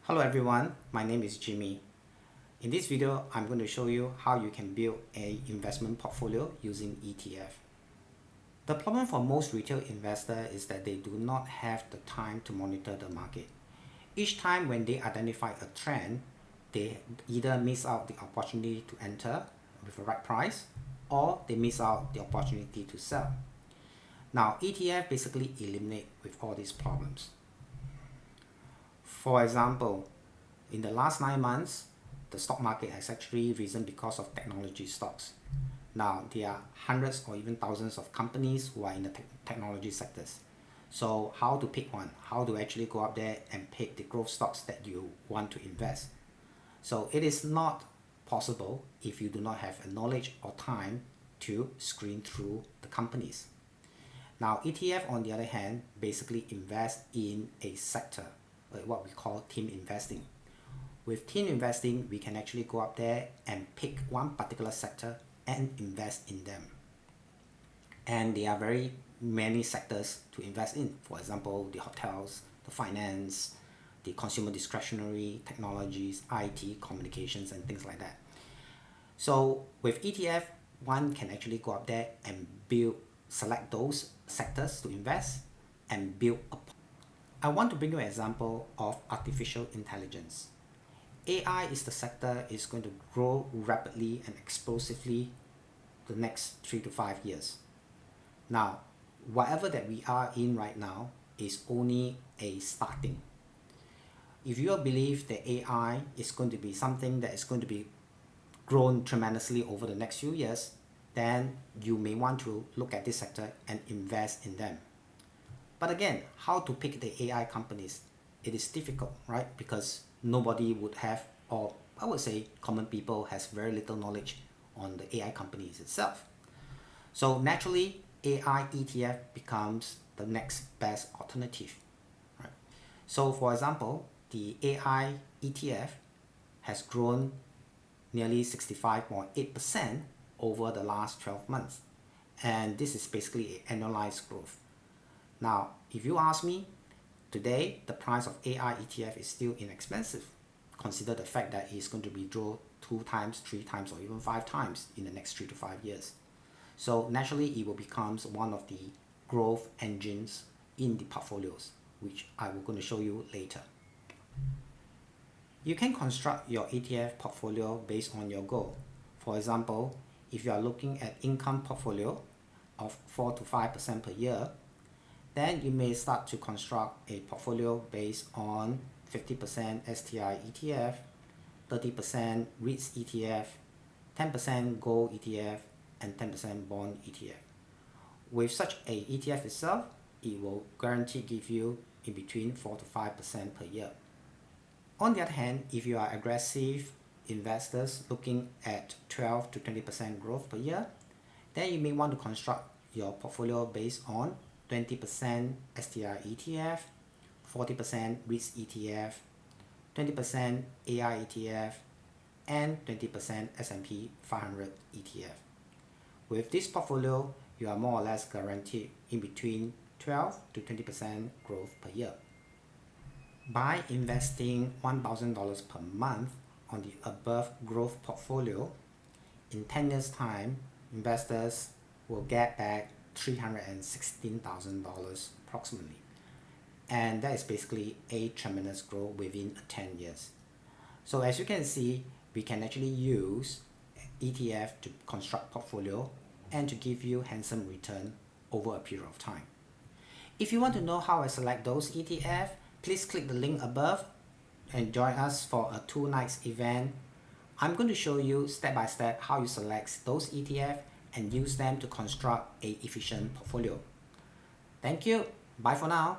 Hello everyone, my name is Jimmy. In this video, I'm going to show you how you can build an investment portfolio using ETF. The problem for most retail investors is that they do not have the time to monitor the market. Each time when they identify a trend, they either miss out the opportunity to enter with the right price or they miss out the opportunity to sell. Now, ETF basically eliminate with all these problems. For example, in the last 9 months, the stock market has actually risen because of technology stocks. Now, there are hundreds or even thousands of companies who are in the technology sectors. So how to pick one? How to actually go up there and pick the growth stocks that you want to invest? So it is not possible if you do not have a knowledge or time to screen through the companies. Now, ETF on the other hand, basically invest in a sector, what we call team investing. With team investing, we can actually go up there and pick one particular sector and invest in them. And there are very many sectors to invest in. For example, the hotels, the finance, the consumer discretionary, technologies, IT, communications, and things like that. So with ETF, one can actually go up there and select those sectors to invest and build a. I want to bring you an example of artificial intelligence. AI is the sector is going to grow rapidly and explosively the next 3 to 5 years. Now, whatever that we are in right now is only a starting. If you believe that AI is going to be something that is going to be grown tremendously over the next few years, then you may want to look at this sector and invest in them. But again, how to pick the AI companies? It is difficult, right? Because nobody would have, or I would say common people has very little knowledge on the AI companies itself. So naturally, AI ETF becomes the next best alternative, right? So for example, the AI ETF has grown nearly 65.8% over the last 12 months. And this is basically an annualized growth. Now, if you ask me, today the price of AI ETF is still inexpensive. Consider the fact that it's going to be drawn 2 times, 3 times, or even 5 times in the next 3 to 5 years. So naturally, it will become one of the growth engines in the portfolios, which I will going to show you later. You can construct your ETF portfolio based on your goal. For example, if you are looking at income portfolio of 4 to 5% per year, then you may start to construct a portfolio based on 50% STI ETF, 30% REITs ETF, 10% gold ETF, and 10% bond ETF. With such a ETF itself, it will guarantee give you in between 4 to 5% per year. On the other hand, if you are aggressive investors looking at 12 to 20% growth per year, then you may want to construct your portfolio based on 20% STI ETF, 40% REITs ETF, 20% AI ETF, and 20% S&P 500 ETF. With this portfolio, you are more or less guaranteed in between 12 to 20% growth per year. By investing $1,000 per month on the above growth portfolio, in 10 years time, investors will get back $316,000 approximately. And that is basically a tremendous growth within 10 years. So as you can see, we can actually use ETF to construct portfolio and to give you handsome return over a period of time. If you want to know how I select those ETF, please click the link above and join us for a 2 nights event. I'm going to show you step by step how you select those ETF and use them to construct an efficient portfolio. Thank you. Bye for now.